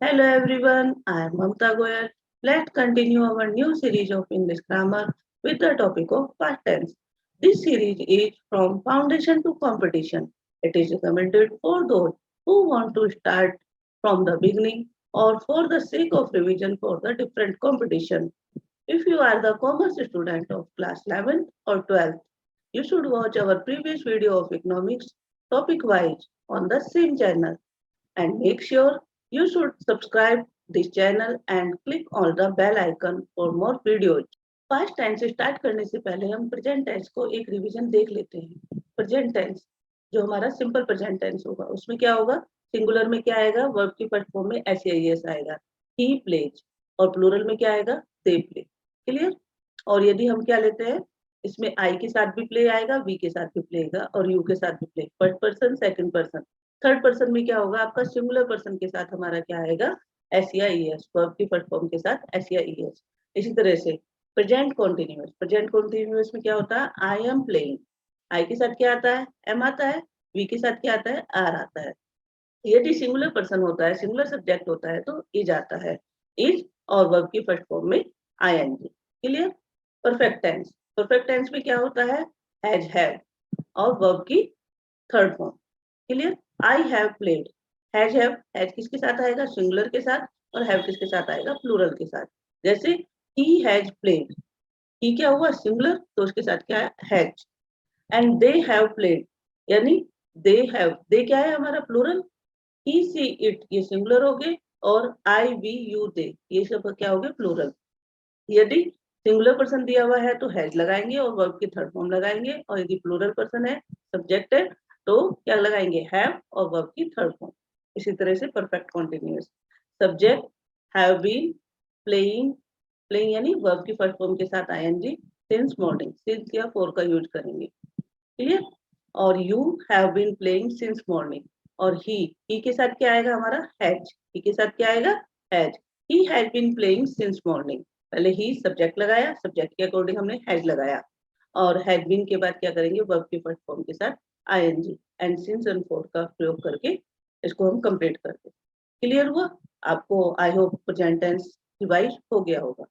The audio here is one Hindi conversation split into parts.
Hello everyone, I am Mamta Goyal. Let's continue our new series of English grammar with the topic of past tense. This series is from foundation to competition. It is recommended for those who want to start from the beginning or for the sake of revision for the different competition. If you are the commerce student of class 11th or 12th, you should watch our previous video of economics topic wise on the same channel and make sure you should subscribe this channel and click on the bell icon for more videos. Past tense start करने से पहले हम प्रेजेंट टेंस को एक रिवीजन देख लेते हैं। प्रेजेंट टेंस जो हमारा सिंपल प्रेजेंट टेंस होगा उसमें क्या होगा, सिंगुलर में क्या आएगा, वर्ब की फर्स्ट फॉर्म में एस आएगा, ही प्लेज, और प्लूरल में क्या आएगा, दे प्ले। क्लियर। और यदि हम क्या लेते हैं, इसमें आई के साथ भी प्ले आएगा, वी के साथ भी प्ले आएगा और यू के साथ भी play, first person second person. Third person में क्या होगा, आपका सिंगुलर पर्सन के साथ हमारा क्या आएगा, एस वर्ब की फर्स्ट फॉर्म के साथ एस। इसी तरह से प्रेजेंट कॉन्टिन्यूअस में क्या होता है, आई एम प्लेइंग, आई के साथ क्या आता है, एम आता है, वी के साथ क्या आता है, आर आता है। यदि सिंगुलर पर्सन होता है, सिंगुलर सब्जेक्ट होता है तो इज आता है, इज, और वर्ब की फर्स्ट फॉर्म में आईएनजी। क्लियर। परफेक्ट टेंस में क्या होता है, हैव, और वर्ब की third form. Clear. I have played, has किसके साथ आएगा, सिंगुलर के साथ, और हैव किसके साथ आएगा, प्लूरल के साथ। जैसे ही हैज प्लेड, ही क्या हुआ, सिंगुलर, तो उसके साथ क्या है, has. And they have played, यानी दे क्या है हमारा, प्लूरल। ही सी इट ये सिंगुलर हो गए, और आई वी यू दे ये सब क्या हो गए, प्लूरल। यदि सिंगुलर पर्सन दिया हुआ है तो हैज लगाएंगे और वर्ब की थर्ड फॉर्म लगाएंगे, और यदि प्लूरल पर्सन है, सब्जेक्ट है, तो क्या लगाएंगे, हैव और वर्ब की थर्ड फॉर्म। इसी तरह से perfect continuous, subject have been playing, playing यानी वर्ब की फर्स्ट फॉर्म के साथ आईएनजी, सिंस मॉर्निंग, सिंस या फॉर का यूज करेंगे। क्लियर। और you have been playing since morning, और ही के साथ क्या आएगा हमारा, हैज, ही के साथ क्या आएगा, has, he has been playing since morning. पहले ही सब्जेक्ट लगाया, सब्जेक्ट के अकॉर्डिंग हमने हैज लगाया, और हैज बीन के बाद क्या करेंगे, वर्ब की फर्स्ट फॉर्म के साथ ING and since and for का प्रयोग करके इसको हम कंप्लीट करते हैं। क्लियर हुआ आपको, I hope present tense revise हो गया होगा।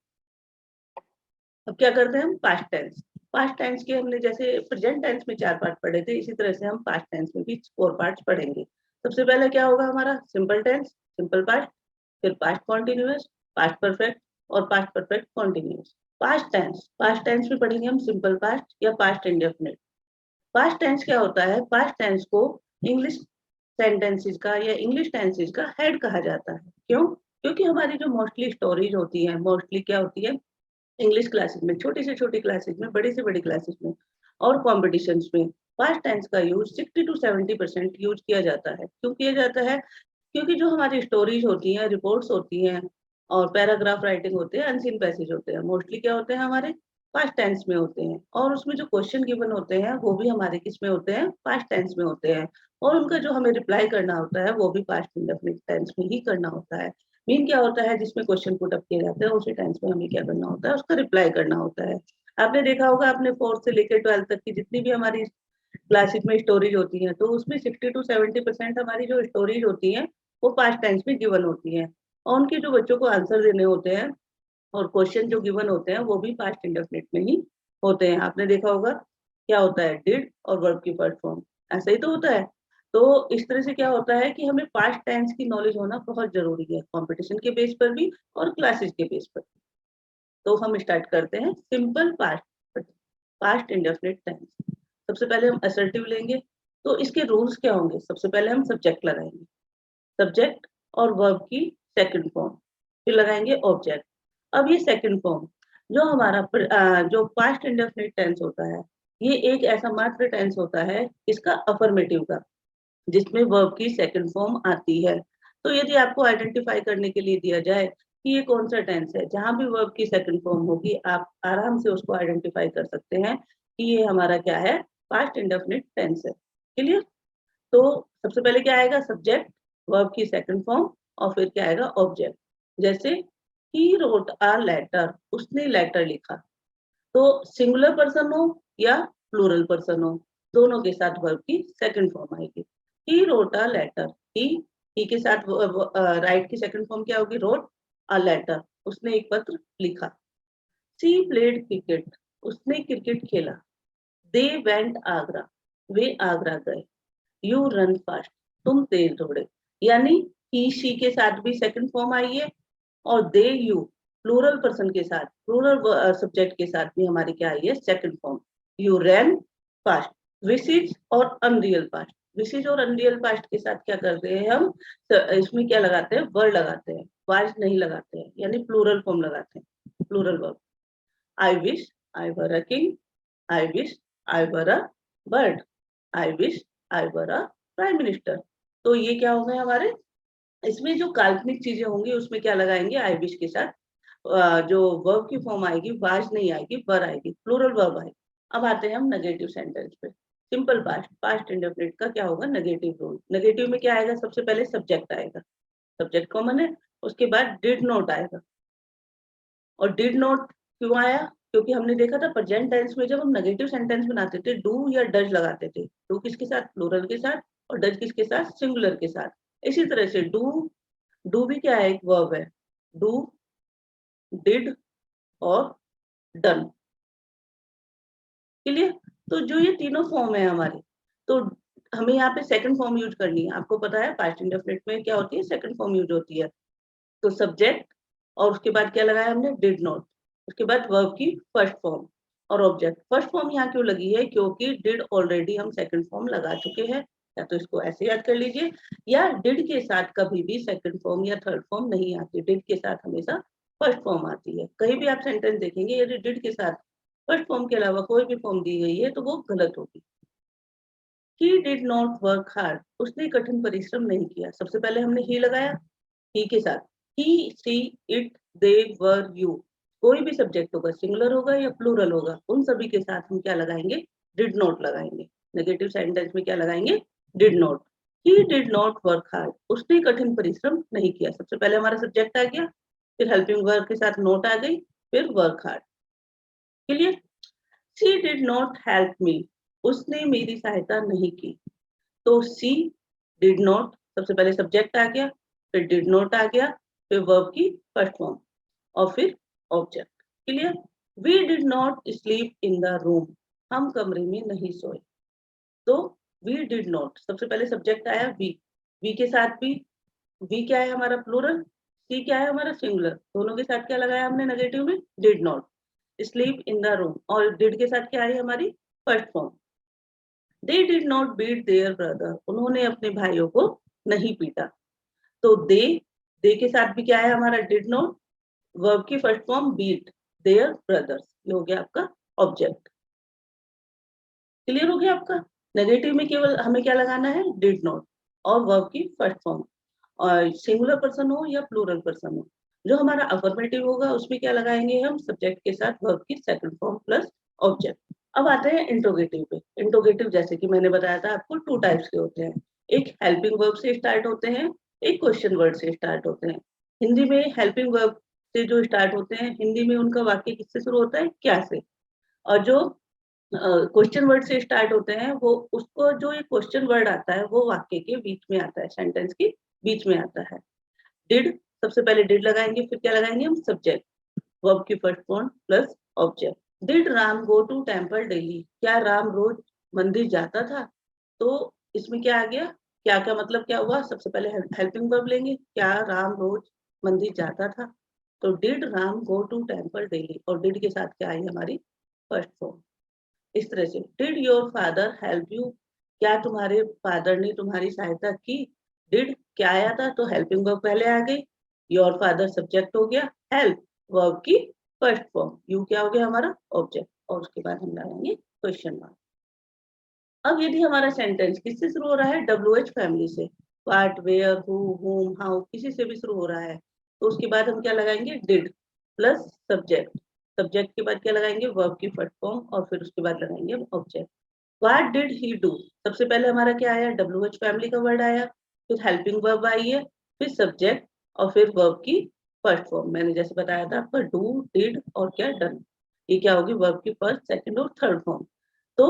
अब क्या करते हैं हम, पास्ट टेंस के हमने जैसे प्रेजेंट टेंस में 4 पार्ट पढ़े थे, इसी तरह से हम पास्ट टेंस में भी 4 पार्ट्स पढ़ेंगे। सबसे पहले क्या होगा हमारा, सिंपल टेंस, सिंपल पास्ट, फिर पास्ट कॉन्टिन्यूअस, पास्ट परफेक्ट, और past perfect continuous. Past tense में पढ़ेंगे हम सिंपल पास्ट या पास्ट इंडेफिनिट। पास्ट टेंस क्या होता है, पास्ट टेंस को इंग्लिश सेंटेंसेस का या इंग्लिश टेंसेस का हेड कहा जाता है। क्यों, क्योंकि हमारी जो मोस्टली स्टोरीज होती है, मोस्टली क्या होती है, इंग्लिश क्लासेस में, छोटी से छोटी क्लासेस में, बड़ी से बड़ी क्लासेस में, और कॉम्पिटिशन्स में पास्ट टेंस का यूज 60 to 70% यूज किया जाता है। क्यों किया जाता है, क्योंकि जो हमारी स्टोरीज होती हैं, रिपोर्ट्स होती हैं, और पैराग्राफ राइटिंग होते हैं, अनसीन पैसेज होते हैं, मोस्टली क्या होते हैं हमारे, पास्ट टेंस में होते हैं, और उसमें जो क्वेश्चन गिवन होते हैं वो भी हमारे किस में होते हैं, पास्ट टेंस में होते हैं, और उनका जो हमें रिप्लाई करना होता है वो भी पास्ट इंडेफिनिट टेंस में ही करना होता है। मीन क्या होता है, जिसमें क्वेश्चन पुट अप किए जाते हैं उसी टेंस में हमें क्या करना होता है, उसका रिप्लाई करना होता है। आपने देखा होगा, आपने 4th से लेकर 12th तक की जितनी भी हमारी क्लासेस में स्टोरीज होती हैं, तो उसमें 60 to 70% हमारी जो स्टोरीज होती हैं वो पास्ट टेंस में गिवन होती हैं, और उनके जो बच्चों को आंसर देने होते हैं और क्वेश्चन जो गिवन होते हैं वो भी पास्ट इंडेफिनिट में ही होते हैं। आपने देखा होगा क्या होता है, डिड और वर्ब की फर्स्ट फॉर्म, ऐसा ही तो होता है। तो इस तरह से क्या होता है कि हमें पास्ट टेंस की नॉलेज होना बहुत जरूरी है, कंपटीशन के बेस पर भी और क्लासेस के बेस पर। तो हम स्टार्ट करते हैं simple past, past indefinite tense. सबसे पहले हम असर्टिव लेंगे, तो इसके रूल्स क्या होंगे, सबसे पहले हम सब्जेक्ट लगाएंगे, सब्जेक्ट और वर्ब की सेकंड फॉर्म, फिर लगाएंगे ऑब्जेक्ट। अब ये सेकंड फॉर्म जो हमारा जो पास्ट इंडेफिनिट टेंस होता है, ये एक ऐसा मात्र टेंस होता है इसका अफर्मेटिव का, जिसमें वर्ब की सेकंड फॉर्म आती है। तो यदि आपको आइडेंटिफाई करने के लिए दिया जाए कि ये कौन सा टेंस है जहां भी वर्ब की सेकंड फॉर्म होगी, आप आराम से उसको आइडेंटिफाई कर सकते हैं कि ये हमारा क्या है, पास्ट इंडेफिनिट टेंस है। क्लियर। तो सबसे पहले क्या आएगा, सब्जेक्ट, वर्ब की सेकंड फॉर्म, और फिर क्या आएगा, ऑब्जेक्ट। जैसे ही रोट अ लेटर, उसने लेटर लिखा, तो सिंगुलर पर्सन हो या प्लूरल पर्सन हो, दोनों के साथ वर्ब की सेकंड फॉर्म आएगी। ही रोट अ लेटर, ही ही के साथ राइट की सेकंड फॉर्म क्या होगी, रोट अ लेटर, उसने एक पत्र लिखा। सी प्लेड क्रिकेट, उसने क्रिकेट खेला। दे वेंट आगरा, वे आगरा गए। यू रन फास्ट, तुम तेज दौड़े। यानी ही शी के साथ भी सेकंड फॉर्म आई है, और दे यू प्लूरल पर्सन के साथ, प्लूरल सब्जेक्ट के साथ भी हमारी क्या आई है, second form. You ran fast, wishes और अनरियल फास्ट। विशिज और अनरियल फास्ट के साथ क्या करते हैं हम, इसमें क्या लगाते हैं, वर्ड लगाते हैं, वाज नहीं लगाते हैं, यानी प्लूरल फॉर्म लगाते हैं, plural verb. I wish I were a king, I wish I were a bird, I wish I were a prime minister. तो ये क्या हो गए हमारे, इसमें जो काल्पनिक चीजें होंगी उसमें क्या लगाएंगे, आई विश के साथ जो वर्ब की फॉर्म आएगी, वाज नहीं आएगी, वर आएगी, प्लूरल वर्ब आएगी। अब आते हैं हम नेगेटिव सेंटेंस पे। सिंपल पास्ट, पास्ट इंडेफिनिट का क्या होगा, नेगेटिव रूल। नेगेटिव में क्या आएगा, सबसे पहले सब्जेक्ट आएगा, सब्जेक्ट कॉमन है, उसके बाद डिड नॉट आएगा। और डिड नॉट क्यों आया, क्योंकि हमने देखा था प्रेजेंट टेंस में जब हम नेगेटिव सेंटेंस बनाते थे, डू या डज लगाते थे। डू किसके साथ, प्लूरल के साथ, और डज किसके साथ, सिंगुलर के साथ। इसी तरह से डू भी क्या है, एक वर्ब है। डू, डिड और डन। क्लियर। तो जो ये तीनों फॉर्म है हमारे, तो हमें यहाँ पे सेकंड फॉर्म यूज करनी है। आपको पता है पास्ट इंडेफिनिट में क्या होती है, सेकंड फॉर्म यूज होती है। तो सब्जेक्ट, और उसके बाद क्या लगाया हमने, डिड नॉट, उसके बाद वर्ब की फर्स्ट फॉर्म और ऑब्जेक्ट। फर्स्ट फॉर्म यहाँ क्यों लगी है, क्योंकि डिड ऑलरेडी हम सेकंड फॉर्म लगा चुके हैं। या तो इसको ऐसे याद कर लीजिए, या डिड के साथ कभी भी सेकंड फॉर्म या थर्ड फॉर्म नहीं आती, डिड के साथ हमेशा फर्स्ट फॉर्म आती है। कहीं भी आप सेंटेंस देखेंगे यदि डिड के साथ फर्स्ट फॉर्म के अलावा कोई भी फॉर्म दी गई है तो वो गलत होगी। He did not work hard, उसने कठिन परिश्रम नहीं किया। सबसे पहले हमने ही लगाया, ही के साथ, ही see it they were you, कोई भी सब्जेक्ट होगा, सिंगुलर होगा या प्लूरल होगा, उन सभी के साथ हम क्या लगाएंगे, डिड नॉट लगाएंगे। नेगेटिव सेंटेंस में क्या लगाएंगे, did not. He did not work hard, उसने कठिन परिश्रम नहीं किया। सबसे पहले हमारा सब्जेक्ट आ गया, फिर हेल्पिंग वर्ब के साथ नोट आ गई, फिर work hard. Clear. She did not help me, उसने मेरी सहायता नहीं की। तो सी डिड नॉट, सबसे पहले सब्जेक्ट आ गया, फिर डिड नॉट आ गया, फिर वर्ब की फर्स्ट फॉर्म, और फिर object. Clear. We did not sleep in the room, हम कमरे में नहीं सोए। तो वी डिड नॉट, सबसे पहले सब्जेक्ट आया वी के साथ भी, वी क्या है हमारा, प्लूरल, सी क्या है हमारा, सिंगुलर। दोनों के साथ क्या लगाया हमने नेगेटिव में, did not sleep in the room, और डिड के साथ क्या आई हमारी, first form. They did not beat their brother, उन्होंने अपने भाइयों को नहीं पीटा। तो दे के साथ भी क्या है हमारा, डिड नॉट, वर्ब की first form beat their brothers, ये हो गया आपका ऑब्जेक्ट। क्लियर हो गया आपका। नेगेटिव में केवल हमें क्या लगाना है, डिड नॉट और वर्ब की फर्स्ट फॉर्म, और सिंगुलर पर्सन हो या प्लूरल पर्सन हो। जो हमारा अफर्मेटिव होगा उसमें क्या लगाएंगे हम, सब्जेक्ट के साथ वर्ब की सेकंड फॉर्म प्लस ऑब्जेक्ट। अब आते हैं इंट्रोगेटिव पे। इंट्रोगेटिव जैसे कि मैंने बताया था आपको, टू टाइप्स के होते हैं। एक हेल्पिंग वर्ब से स्टार्ट होते हैं, एक क्वेश्चन वर्ड से स्टार्ट होते हैं। हिंदी में हेल्पिंग वर्ब से जो स्टार्ट होते हैं, हिंदी में उनका वाक्य किससे शुरू होता है, क्या से। और जो क्वेश्चन वर्ड से स्टार्ट होते हैं, वो उसको जो ये क्वेश्चन वर्ड आता है वो वाक्य के बीच में आता है, सेंटेंस के बीच में आता है। डिड, सबसे पहले डिड लगाएंगे, फिर क्या लगाएंगे हम, सब्जेक्ट, वर्ब की first form plus object. Did Ram go to temple daily, क्या राम रोज मंदिर जाता था। तो इसमें क्या आ गया, क्या क्या मतलब क्या हुआ, सबसे पहले हेल्पिंग वर्ब लेंगे, क्या राम रोज मंदिर जाता था। तो did Ram go to temple daily, और डिड के साथ क्या आई हमारी, फर्स्ट फॉर्म। इस तरह से did your father help you, क्या तुम्हारे फादर ने तुम्हारी सहायता की। डिड क्या आया था, तो हेल्पिंग वर्ब पहले आ गई, योर फादर सब्जेक्ट हो गया, हेल्प वर्ब की फर्स्ट फॉर्म, यू क्या हो गया हमारा, ऑब्जेक्ट, और उसके बाद हम लगाएंगे क्वेश्चन मार्क। अब यदि हमारा सेंटेंस किससे शुरू हो रहा है, WH फैमिली से, what, where, who, whom, how, किसी से भी शुरू हो रहा है, तो उसके बाद हम क्या लगाएंगे, डिड प्लस सब्जेक्ट। सब्जेक्ट के बाद क्या लगाएंगे, वर्ब की फर्स्ट फॉर्म, और फिर उसके बाद लगाएंगे हम object. What did he do, सबसे पहले हमारा क्या आया, WH फैमिली का वर्ड आया, फिर हेल्पिंग वर्ब आई है, फिर सब्जेक्ट, और फिर वर्ब की फर्स्ट फॉर्म। मैंने जैसे बताया था आपका, डू, डिड और क्या, डन। ये क्या होगी, वर्ब की फर्स्ट, सेकंड और थर्ड फॉर्म। तो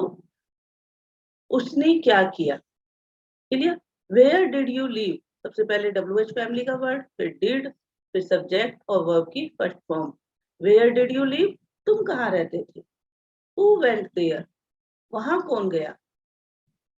उसने क्या किया। Clear. Where did you leave, सबसे पहले WH फैमिली का वर्ड, फिर डिड, फिर सब्जेक्ट और वर्ब की first form. Where did you live, तुम कहाँ रहते थे। हु वेंट देयर, वहां कौन गया।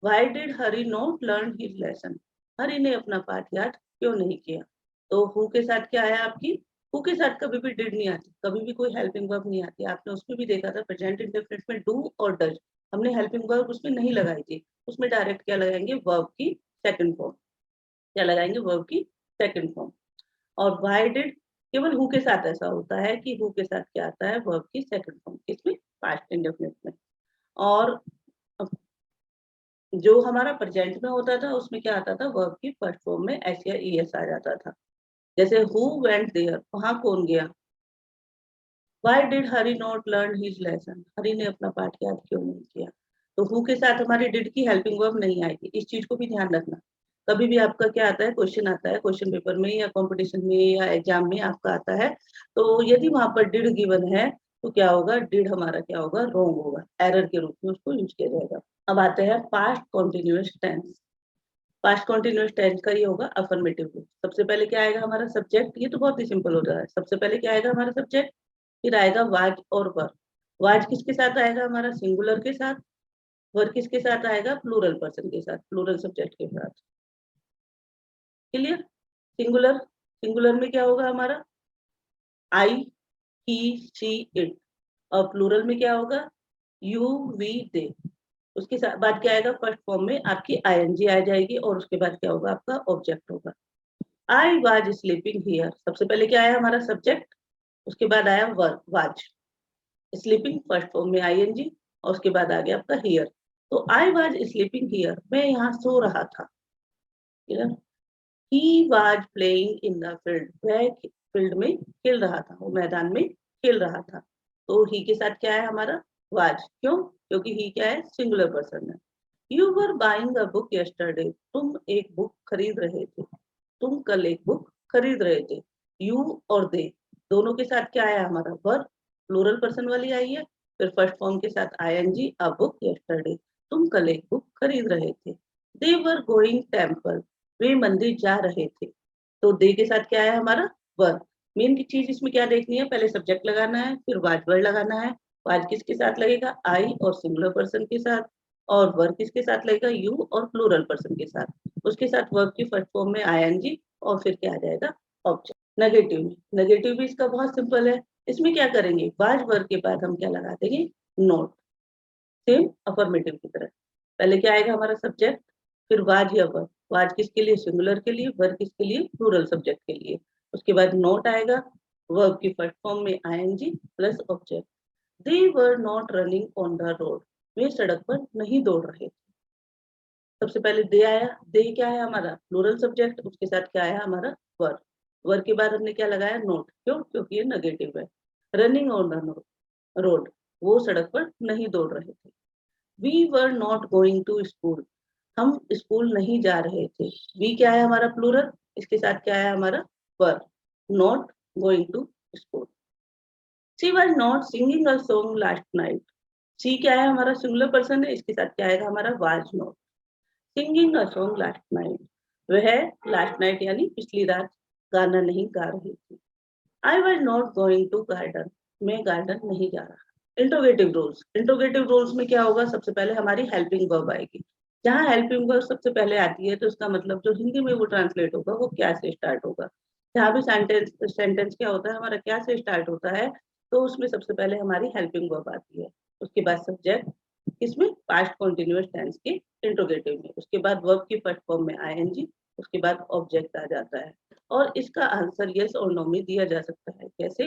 Why did Hari not learn his lesson, Hari ने अपना पाठ याद क्यों नहीं किया। तो हु के साथ क्या है आपकी, हु के साथ कभी भी डिड नहीं आती, कभी भी कोई हेल्पिंग वर्ब नहीं आती। आपने उसमें भी देखा था प्रेजेंट इंडेफिनिट में डू और डज, हमने हेल्पिंग वर्ब उसमें नहीं लगाई थी, उसमें डायरेक्ट क्या लगाएंगे, वर्ब की सेकंड फॉर्म। क्या लगाएंगे, वर्ब की सेकंड फॉर्म। और वाई डिड केवल हु के साथ ऐसा होता है कि हु के साथ क्या आता है, वर्ब की सेकंड फॉर्म, किसमें, पास्ट इंडेफिनिट में। और जो हमारा प्रेजेंट में होता था उसमें क्या आता था, वर्ब की फर्स्ट फॉर्म में एस या ईएस आ जाता था। जैसे हु वेंट देयर, वहां कौन गया। Why did Hari not learn his lesson, Hari ने अपना पाठ याद क्यों नहीं किया। तो हु के साथ हमारी डिड की हेल्पिंग वर्ब नहीं आएगी, इस चीज को भी ध्यान रखना। कभी भी आपका क्या आता है, क्वेश्चन आता है क्वेश्चन पेपर में या कंपटीशन में या एग्जाम में आपका आता है, तो यदि वहां पर डिड गिवन है तो क्या होगा, डिड हमारा क्या होगा, रॉन्ग होगा, एरर के रूप में उसको यूज किया जाएगा। अब आते हैं past continuous tense. Past continuous tense का ये होगा अफर्मेटिव रूप। सबसे पहले क्या आएगा हमारा, सब्जेक्ट, ये तो बहुत ही सिंपल हो रहा है। सबसे पहले क्या आएगा हमारा, सब्जेक्ट, फिर आएगा वाज और वर। वाज किसके साथ आएगा हमारा, सिंगुलर के साथ। वर किसके साथ आएगा, प्लूरल पर्सन के साथ, प्लूरल सब्जेक्ट के साथ। क्लियर। सिंगुलर, सिंगुलर में क्या होगा हमारा, आई, ही, शी, इट। और प्लूरल में क्या होगा, यू, वी, दे। उसके बाद क्या आएगा, फर्स्ट फॉर्म में आपकी आईएनजी आ जाएगी और उसके बाद क्या होगा, आपका ऑब्जेक्ट होगा। आई वाज स्लीपिंग हियर, सबसे पहले क्या आया हमारा, सब्जेक्ट, उसके बाद आया verb was. Sleeping first form में आईएनजी और उसके बाद आ गया आपका हियर। तो आई वाज स्लीपिंग हियर, मैं यहाँ सो रहा था। He was playing in the field, वह फील्ड में खेल रहा था, वो मैदान में खेल रहा था। तो ही के साथ क्या है हमारा, वाज। क्यों, क्योंकि ही क्या है, सिंगुलर पर्सन है। You were buying a book yesterday, तुम एक बुक खरीद रहे थे, तुम कल एक बुक खरीद रहे थे। यू और दे दोनों के साथ क्या आया हमारा, वर्ब, प्लूरल पर्सन वाली आई है। फिर फर्स्ट फॉर्म के साथ आईएनजी, अ बुक यस्टरडे, तुम कल एक बुक खरीद रहे थे। दे वर गोइंग टेम्पल, वे मंदिर जा रहे थे। तो दे के साथ क्या है हमारा, वर्ब। मेन की चीज इसमें क्या देखनी है, पहले सब्जेक्ट लगाना है, फिर वाज वर्ड लगाना है। वाज किसके साथ लगेगा, आई और सिंगुलर पर्सन के साथ। और वर्ब किसके साथ लगेगा, यू और प्लूरल पर्सन के साथ। उसके साथ वर्ब की फर्स्ट फॉर्म में आईएनजी और फिर क्या आ जाएगा, ऑब्जेक्ट। नेगेटिव में, नेगेटिव भी इसका बहुत सिंपल है। इसमें क्या करेंगे, वाज वर्ब के बाद हम क्या लगा देंगे, नोट। सेम अफर्मेटिव की तरह, पहले क्या आएगा हमारा, सब्जेक्ट, फिर वाज या वर्ब। वाज किसके लिए, सिंगुलर के लिए, वर्ब किसके लिए, प्लूरल सब्जेक्ट के लिए। उसके बाद नोट आएगा, वर्ब की फर्स्ट फॉर्म में ING plus object. They were not running on the road, वे सड़क पर नहीं दौड़ रहे। सबसे पहले दे आया, दे क्या है हमारा, प्लूरल सब्जेक्ट, उसके साथ क्या आया हमारा, वर्ब। वर्ब के बाद हमने क्या लगाया, नोट। क्यों, क्योंकि ये नेगेटिव है। रनिंग ऑन द रोड, वो सड़क पर नहीं दौड़ रहे थे। We were not going to school, हम स्कूल नहीं जा रहे थे। वी क्या है हमारा, प्लूरल, इसके साथ क्या है हमारा, verb, not going to school. She was not singing a song last night, she क्या है हमारा, सिंगुलर पर्सन है, इसके साथ क्या आएगा हमारा, was not singing a song last night, वह लास्ट नाइट यानी पिछली रात गाना नहीं गा रही थी। I was not going to garden, मैं गार्डन नहीं जा रहा। इंट्रोगेटिव रोल्स, इंट्रोगेटिव रोल्स में क्या होगा, सबसे पहले हमारी हेल्पिंग वर्ब आएगी। जहां हेल्पिंग वर्ब सबसे पहले आती है तो उसका मतलब जो हिंदी में वो ट्रांसलेट होगा वो क्या से स्टार्ट होगा। जहां भी सेंटेंस सेंटेंस क्या होता है हमारा, क्या से स्टार्ट होता है, तो उसमें सबसे पहले हमारी हेल्पिंग वर्ब आती है। उसके बाद सब्जेक्ट, किसमें, पास्ट कॉन्टिन्यूअस टेंस के इंट्रोगेटिव में। उसके बाद वर्ब की फर्स्ट फॉर्म में आईएनजी, उसके बाद ऑब्जेक्ट आ जाता है। और इसका आंसर यस और नो में दिया जा सकता है। कैसे,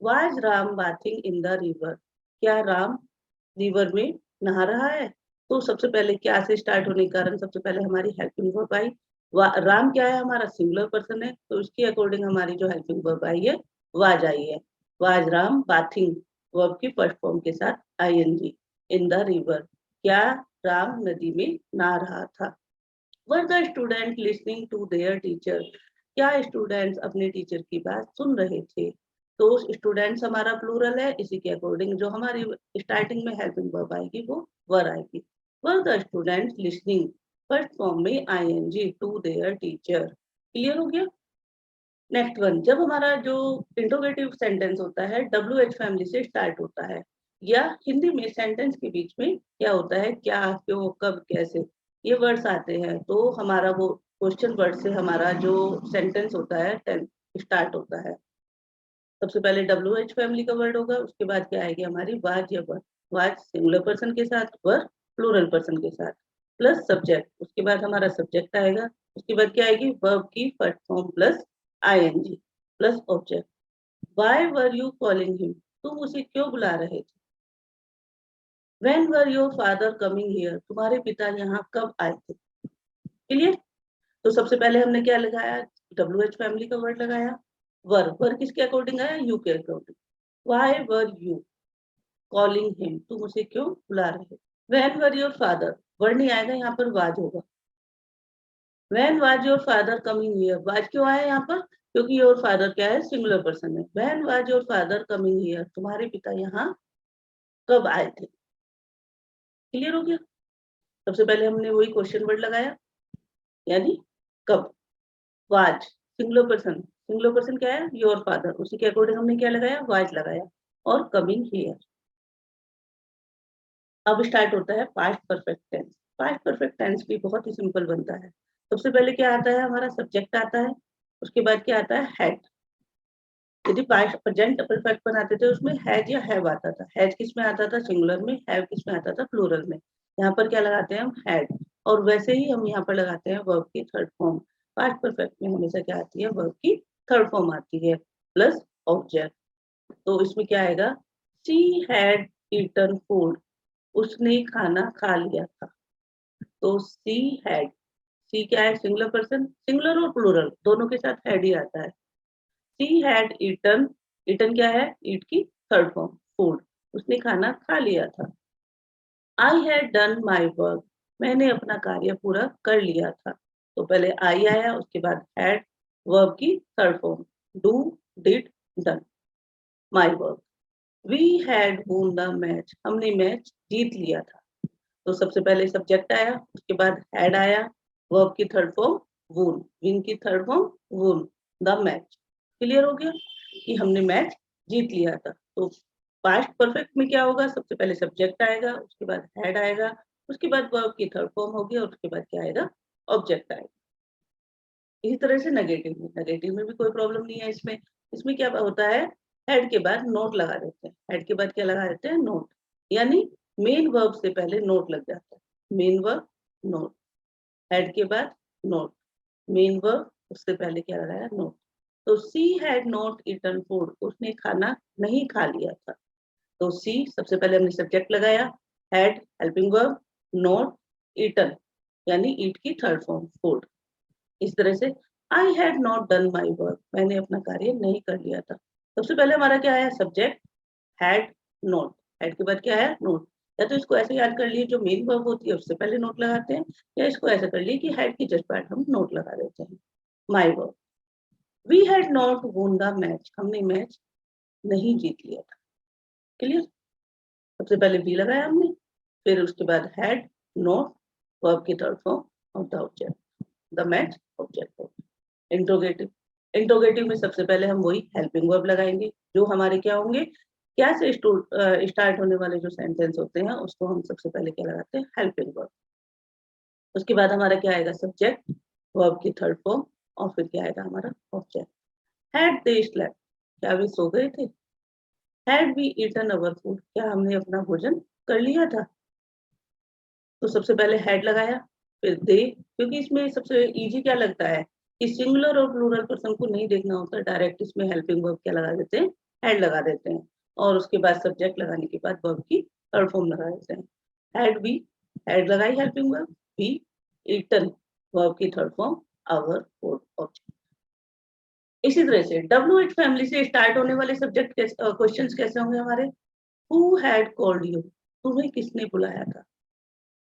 was Ram bathing in the river, क्या राम रिवर में नहा रहा है। तो सबसे पहले क्या से स्टार्ट होने के कारण सबसे पहले हमारी हेल्पिंग वर्ब आई। राम क्या है हमारा, सिंगुलर पर्सन है, तो इसके अकॉर्डिंग हमारी जो हेल्पिंग वर्ब आई है, वाज आई है। वाज राम बाथिंग, वर्ब की फर्स्ट फॉर्म के साथ आईएनजी, इन द रिवर, क्या राम नदी में नहा रहा था। Were the student listening to their teacher, क्या स्टूडेंट्स अपने टीचर की बात सुन रहे थे। तो स्टूडेंट्स हमारा प्लूरल है, इसी के अकॉर्डिंग जो हमारी स्टार्टिंग में हेल्पिंग वर्ब आएगी वो वर आएगी। Were the students listening, first form में ING to their teacher, clear हो गया? नेक्स्ट वन, जब हमारा जो इंट्रोगेटिव सेंटेंस होता है WH फैमिली से स्टार्ट होता है, या हिंदी में सेंटेंस के बीच में क्या होता है, क्या, क्यों, कब, कैसे, ये वर्ड्स आते हैं, तो हमारा वो क्वेश्चन वर्ड से हमारा जो सेंटेंस होता है स्टार्ट होता है। सबसे पहले WH फैमिली का वर्ड होगा, उसके बाद क्या आएगी हमारी वाज या वर। वाज सिंगुलर पर्सन के साथ, वर प्लूरल पर्सन के साथ, प्लस सब्जेक्ट, उसके बाद हमारा सब्जेक्ट आएगा, उसके बाद क्या आएगी वर्ब की first form plus ING plus object. Why were you calling him, तुम उसे क्यों बुला रहे थे? When were your father coming here, तुम्हारे पिता यहाँ कब आए थे? क्लियर? तो सबसे पहले हमने क्या लगाया, WH फैमिली का वर्ड लगाया, वर किसके अकॉर्डिंग आया, यू के according. Why were you calling him, तुम उसे क्यों बुला रहे? When were your father, word नहीं आएगा यहाँ पर, वाज होगा। When was your father coming here, was क्यों आया यहाँ पर, क्योंकि योर फादर क्या है, सिंगुलर पर्सन है। When was your father coming here, तुम्हारे पिता यहाँ कब आए थे? क्लियर हो गया? सबसे पहले हमने वही क्वेश्चन वर्ड लगाया, यानी कब। वाज सिंगुलर पर्सन क्या है, योर फादर, उसी के अकॉर्डिंग हमने क्या लगाया, वाज लगाया, और कमिंग हियर। अब स्टार्ट होता है past perfect tense. Past perfect tense भी बहुत ही सिंपल बनता है। सबसे पहले क्या आता है, हमारा सब्जेक्ट आता है, उसके बाद क्या आता है, हैड। यदि पास्ट प्रेजेंट परफेक्ट बनाते थे उसमें हैज या हैव आता था। हैज किस में आता था, सिंगुलर में, हैव किस में आता था, प्लूरल में। यहाँ पर क्या लगाते हैं हम, हैड। और वैसे ही हम यहाँ पर लगाते हैं वर्ब की थर्ड फॉर्म। पास्ट परफेक्ट में हमेशा क्या आती है, वर्ब की थर्ड फॉर्म आती है, प्लस ऑब्जेक्ट। तो इसमें क्या आएगा, शी हैड ईटन फूड, उसने खाना खा लिया था। तो सी हैड, सी क्या है, सिंगुलर पर्सन, सिंगुलर और प्लूरल दोनों के साथ हैड ही आता है। सी हैड ईटन, ईटन क्या है, ईट की थर्ड फॉर्म, फूड, उसने खाना खा लिया था। I had done my work, मैंने अपना कार्य पूरा कर लिया था। तो पहले आई आया, उसके बाद हैड, वर्ब की third form, do, did, done, my work. We had won the match, हमने मैच जीत लिया था। तो सबसे पहले सब्जेक्ट आया, उसके बाद हैड आया, वर्ब की थर्ड फॉर्म वून, विन की third form won the match. Clear हो गया कि हमने मैच जीत लिया था। तो पास्ट परफेक्ट में क्या होगा, सबसे पहले सब्जेक्ट आएगा, उसके बाद हैड आएगा, उसके बाद वर्ब की थर्ड फॉर्म होगी, और उसके बाद क्या आएगा, ऑब्जेक्ट आएगा। इसी तरह से नेगेटिव में भी कोई प्रॉब्लम नहीं है। इसमें इसमें क्या होता है, हेड के बाद नोट लगा देते हैं। हेड के बाद क्या लगा देते हैं, नोट, यानी मेन वर्ब से पहले नोट लग जाता है। मेन वर्ब नोट, हेड के बाद नोट, मेन वर्ब उससे पहले क्या लगाया, नोट। तो she had not eaten food, उसने खाना नहीं खा लिया था। तो सी सबसे पहले हमने सब्जेक्ट लगाया, had helping verb, not, eaten यानी ईट की थर्ड फॉर्म फूड। इस तरह से I had not done my work, मैंने अपना कार्य नहीं कर लिया था। सबसे पहले हमारा क्या है, सब्जेक्ट, हैड, नोट। हैड के बाद क्या है, नोट। या तो इसको ऐसे याद कर लिए, जो मेन वर्ब होती है उससे पहले नोट लगाते हैं, या इसको ऐसा कर लिए कि हैड की जस्ट पार्ट हम नोट लगा देते हैं, my work. We had not won the match, हमने मैच नहीं जीत लिया था। क्लियर? सबसे पहले वी लगाया हमने, फिर उसके बाद हैड, नॉट, वर्ब की third form of the object, the match object. Interrogative, interrogative में सबसे पहले हम वही हेल्पिंग वर्ब लगाएंगे, जो हमारे क्या होंगे, क्या से स्टार्ट होने वाले जो सेंटेंस होते हैं उसको हम सबसे पहले क्या लगाते हैं, हेल्पिंग वर्ब। उसके बाद हमारा क्या आएगा, सब्जेक्ट, वर्ब की थर्ड फॉर्म, और फिर क्या आएगा हमारा ऑब्जेक्ट। हैड दे स्लेप्ट, क्या वे सो गए थे? Had we eaten our food, क्या हमने अपना भोजन कर लिया था? तो सबसे पहले हैड लगाया, फिर दे, क्योंकि इसमें सबसे इजी क्या लगता है कि सिंगुलर और प्लूरल पर्सन को नहीं देखना होता, डायरेक्ट इसमें हेल्पिंग वर्ब क्या लगा देते हैं, हैड लगा देते हैं, और उसके बाद सब्जेक्ट लगाने के बाद वर्ब की थर्ड फॉर्म लगा देते हैं। हैड बी, हैड लगाई helping verb, be eaten, verb की third form our food object. इसी तरह से WH फैमिली से स्टार्ट होने वाले सब्जेक्ट क्वेश्चंस कैसे होंगे हमारे, हु हैड कॉल्ड यू, तुम्हें किसने बुलाया था?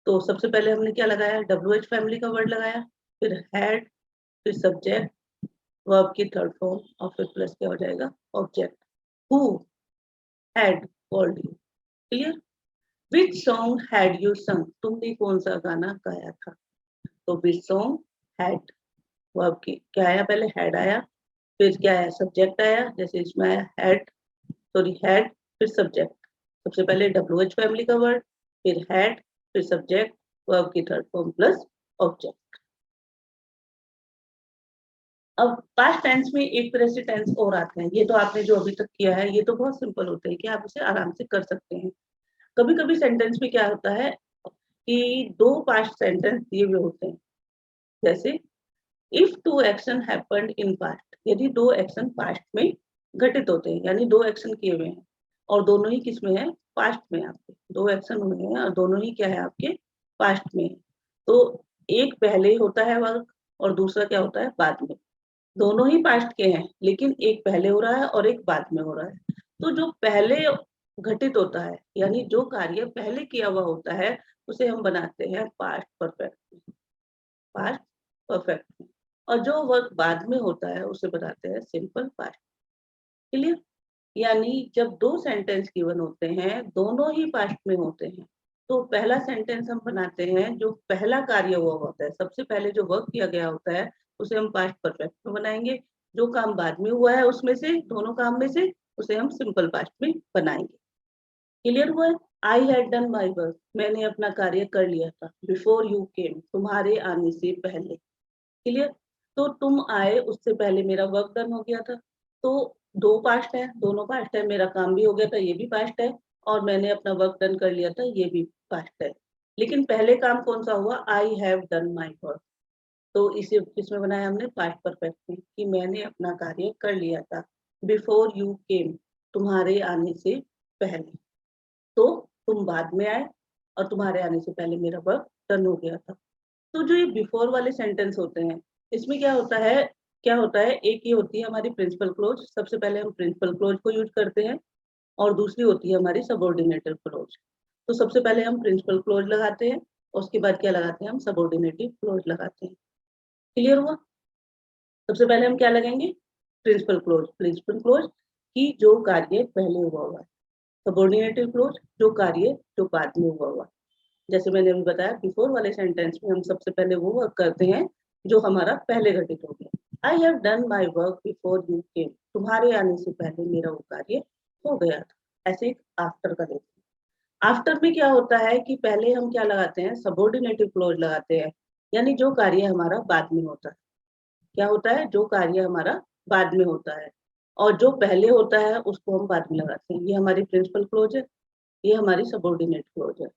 तो सबसे पहले हमने क्या लगाया, WH फैमिली का वर्ड लगाया, फिर हैड, फिर सब्जेक्ट, वर्ब की थर्ड फॉर्म, और फिर प्लस क्या हो जाएगा, object. Who had called you. Clear? Which song had you संग, तुमने कौन सा गाना गाया था? तो विच सॉन्ग हैड, वर्ब की क्या आया, पहले हैड आया, फिर क्या आया, सब्जेक्ट आया, जैसे इसमें आया हैड, फिर सब्जेक्ट। सबसे पहले WH फैमिली का वर्ड, फिर हैड, फिर सब्जेक्ट, वर्ब की थर्ड फॉर्म प्लस ऑब्जेक्ट। अब पास्ट टेंस में एक तरह से टेंस और आते हैं, ये तो आपने जो अभी तक किया है ये तो बहुत सिंपल होता है कि आप इसे आराम से कर सकते हैं। कभी कभी सेंटेंस में क्या होता है कि दो पास्ट सेंटेंस दिए हुए होते हैं, जैसे if two action happened in past, यदि दो एक्शन पास्ट में घटित होते हैं, यानी दो एक्शन किए हुए हैं और दोनों ही किस में है, पास्ट में। आपके दो एक्शन हुए हैं और दोनों ही क्या है, आपके पास्ट में। तो एक पहले होता है वर्क और दूसरा क्या होता है, बाद में। दोनों ही पास्ट के हैं लेकिन एक पहले हो रहा है और एक बाद में हो रहा है। तो जो पहले घटित होता है, यानी जो कार्य पहले किया हुआ होता है, उसे हम बनाते हैं पास्ट परफेक्ट, पास्ट परफेक्ट। और जो वर्क बाद में होता है उसे बनाते हैं सिंपल पास्ट। क्लियर? यानी जब दो सेंटेंस गिवन होते हैं, दोनों ही पास्ट में होते हैं, तो पहला सेंटेंस हम बनाते हैं जो पहला कार्य हुआ होता है, सबसे पहले जो वर्क किया गया होता है उसे हम पास्ट परफेक्ट में बनाएंगे। जो काम बाद में हुआ है उसमें से, दोनों काम में से, उसे हम सिंपल पास्ट में बनाएंगे। क्लियर हुआ है? I had done my work, मैंने अपना कार्य कर लिया था, बिफोर यू केम, तुम्हारे आने से पहले। क्लियर? तो तुम आए उससे पहले मेरा वर्क डन हो गया था। तो दो पास्ट है, दोनों पास्ट है, मेरा काम भी हो गया था, ये भी पास्ट है, और मैंने अपना वर्क डन कर लिया था, ये भी पास्ट है। लेकिन पहले काम कौन सा हुआ, I have done my work. तो इसे किसमें बनाया हमने, पास्ट परफेक्ट में, कि मैंने अपना कार्य कर लिया था, बिफोर यू केम, तुम्हारे आने से पहले। तो तुम बाद में आए और तुम्हारे आने से पहले मेरा वर्क डन हो गया था। तो जो ये बिफोर वाले सेंटेंस होते हैं, इसमें क्या होता है, एक ये होती है हमारी प्रिंसिपल क्लोज, सबसे पहले हम प्रिंसिपल क्लोज को यूज करते हैं, और दूसरी होती है हमारी सबऑर्डिनेटिव क्लोज। तो सबसे पहले हम प्रिंसिपल क्लोज लगाते हैं, उसके बाद क्या लगाते हैं, हम सबऑर्डिनेटिव क्लोज लगाते हैं। क्लियर हुआ? सबसे पहले हम क्या लगाएंगे, प्रिंसिपल क्लोज की जो कार्य पहले हुआ है, सबऑर्डिनेटिव क्लोज जो कार्य जो बाद में हुआ। जैसे मैंने अभी बताया, बिफोर वाले सेंटेंस में हम सबसे पहले वो वर्क करते हैं जो हमारा पहले घटित हो गया। I have done my work before you came, तुम्हारे आने से पहले मेरा वो कार्य हो गया था। ऐसे एक आफ्टर का देखते हैं। आफ्टर में क्या होता है कि पहले हम क्या लगाते हैं, सबऑर्डिनेटिव क्लोज लगाते हैं, यानी जो कार्य हमारा बाद में होता है। क्या होता है, जो कार्य हमारा बाद में होता है और जो पहले होता है उसको हम बाद में लगाते हैं। ये हमारी प्रिंसिपल क्लोज है, ये हमारी सबऑर्डिनेट क्लोज है।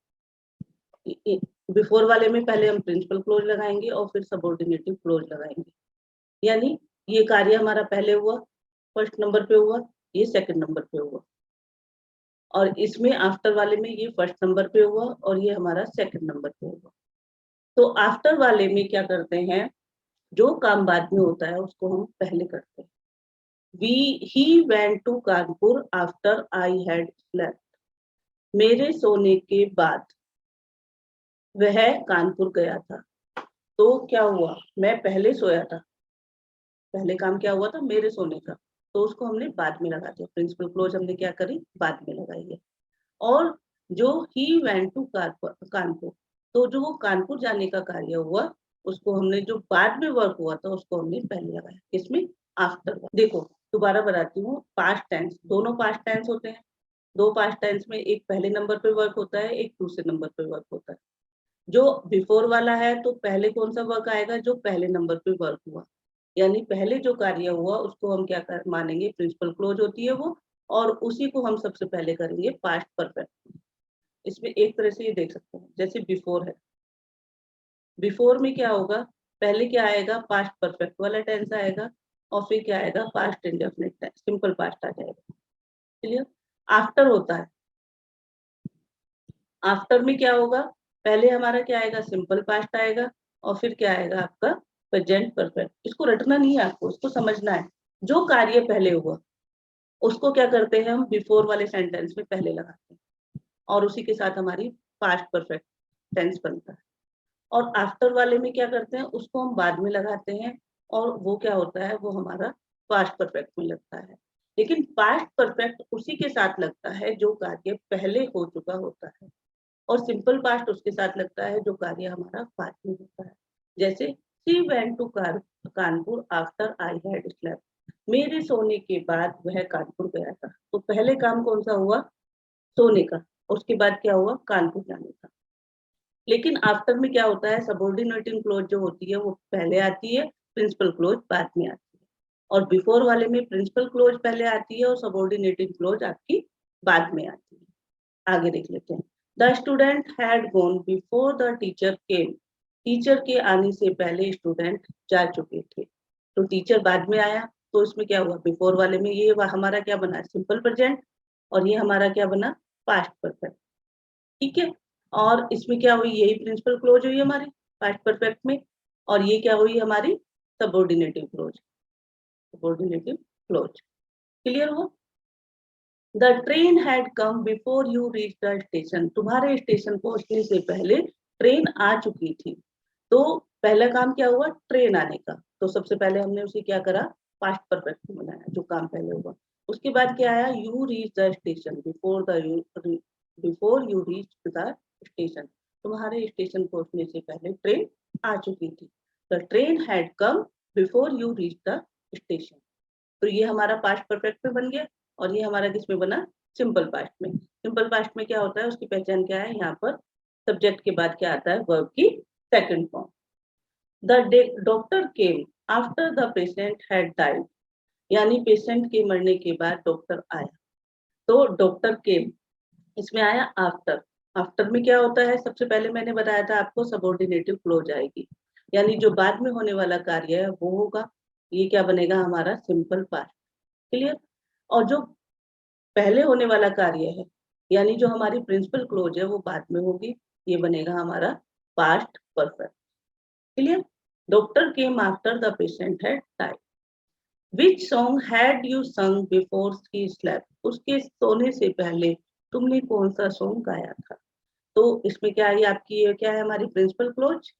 बिफोर वाले में पहले हम प्रिंसिपल क्लोज लगाएंगे और फिर सबऑर्डिनेटिव क्लोज लगाएंगे। यानी ये कार्य हमारा पहले हुआ, फर्स्ट नंबर पे हुआ, ये सेकंड नंबर पे हुआ, और इसमें आफ्टर वाले में ये फर्स्ट नंबर पे हुआ और ये हमारा सेकंड नंबर पे हुआ। तो आफ्टर वाले में क्या करते हैं, जो काम बाद में होता है उसको हम पहले करते हैं। He went to Kanpur after I had slept, मेरे सोने के बाद वह कानपुर गया था। तो क्या हुआ, मैं पहले सोया था, पहले काम क्या हुआ था, मेरे सोने का, तो उसको हमने बाद में लगा दिया, प्रिंसिपल क्लोज हमने क्या करी, बाद में लगाई है। और जो ही वेंट टू कानपुर, तो जो वो कानपुर जाने का कार्य हुआ, उसको हमने, जो बाद में वर्क हुआ था उसको हमने पहले लगाया, किसमें, आफ्टर। देखो दोबारा बताती हूँ, पास्ट टेंस, दोनों पास्ट टेंस होते हैं। दो पास्ट टेंस में एक पहले नंबर पे वर्क होता है, एक दूसरे नंबर पे वर्क होता है। जो बिफोर वाला है तो पहले कौन सा वर्क आएगा, जो पहले नंबर पे वर्क हुआ, यानी पहले जो कार्य हुआ उसको हम क्या मानेंगे, प्रिंसिपल क्लोज होती है वो, और उसी को हम सबसे पहले करेंगे पास्ट परफेक्ट। इसमें एक तरह से ये देख सकते हैं, जैसे बिफोर है, बिफोर में क्या होगा, पहले क्या आएगा, पास्ट परफेक्ट वाला टेंस आएगा, और फिर क्या आएगा, past indefinite tense, simple past आ जाएगा। क्लियर? आफ्टर होता है, आफ्टर में क्या होगा, पहले हमारा क्या आएगा, सिंपल पास्ट आएगा, और फिर क्या आएगा आपका प्रेजेंट परफेक्ट। इसको रटना नहीं है आपको, इसको समझना है। जो कार्य पहले हुआ उसको क्या करते हैं हम, बिफोर वाले सेंटेंस में पहले लगाते हैं, और उसी के साथ हमारी पास्ट परफेक्ट टेंस बनता है। और आफ्टर वाले में क्या करते हैं, उसको हम बाद में लगाते हैं, और वो क्या होता है, वो हमारा पास्ट परफेक्ट में लगता है। लेकिन पास्ट परफेक्ट उसी के साथ लगता है जो कार्य पहले हो चुका होता है, और सिंपल पास्ट उसके साथ लगता है जो कार्य हमारा बाद में होता है। जैसे she went to Kanpur after I had slept. मेरे सोने के बाद वह कानपुर गया था। तो पहले काम कौन सा हुआ? सोने का। उसके बाद क्या हुआ? कानपुर जाने का। लेकिन आफ्टर में क्या होता है? सबऑर्डिनेटिंग क्लॉज जो होती है वो पहले आती है, प्रिंसिपल क्लॉज बाद में आती है। और बिफोर वाले में प्रिंसिपल क्लॉज पहले आती है और सबऑर्डिनेटिंग क्लॉज आपकी बाद में आती है। आगे देख लेते हैं। The student had gone before the teacher came. Teacher के आने से पहले स्टूडेंट जा चुके थे। तो टीचर बाद में आया, तो इसमें क्या हुआ? बिफोर वाले में ये हमारा क्या बना? Simple present. और ये हमारा क्या बना? Past perfect. ठीक है। और इसमें क्या हुई? यही प्रिंसिपल क्लोज हुई हमारी पास्ट परफेक्ट में। और ये क्या हुई हमारी? Subordinative close. सबऑर्डिनेटिव क्लोज। क्लियर हो? The train had come before you reach the station. तुम्हारे स्टेशन पहुंचने से पहले ट्रेन आ चुकी थी। तो पहला काम क्या हुआ? ट्रेन आने का। तो सबसे पहले हमने उसे क्या करा? पास्ट परफेक्ट में बनाया, जो काम पहले हुआ। उसके बाद क्या आया? You reach the station before you reach the station. तुम्हारे स्टेशन पहुंचने से पहले ट्रेन आ चुकी थी। The train had come before you reach the station. तो ये हमारा पास्ट परफेक्ट में बन गया। और ये हमारा किस में बना? सिंपल पास्ट में। सिंपल पास्ट में क्या होता है? उसकी पहचान क्या है? यहाँ पर सब्जेक्ट के बाद क्या आता है? वर्ब की second form. The doctor came after the patient had died. यानी पेशेंट के मरने के बाद डॉक्टर आया। तो डॉक्टर केम इसमें आया आफ्टर। आफ्टर में क्या होता है? सबसे पहले मैंने बताया था आपको, सबऑर्डिनेटिव क्लोज आएगी। यानी जो बाद में होने वाला कार्य है वो होगा। ये क्या बनेगा हमारा? Simple past. क्लियर? और जो पहले होने वाला कार्य है, यानी जो हमारी प्रिंसिपल क्लोज है, वो बाद में होगी। ये बनेगा हमारा past perfect. Clear? Doctor came after the patient had died. Which song had you संग बिफोर ही स्लेप्ट। उसके सोने से पहले तुमने कौन सा सॉन्ग गाया था? तो इसमें क्या है? आपकी ये क्या है? हमारी प्रिंसिपल क्लोज।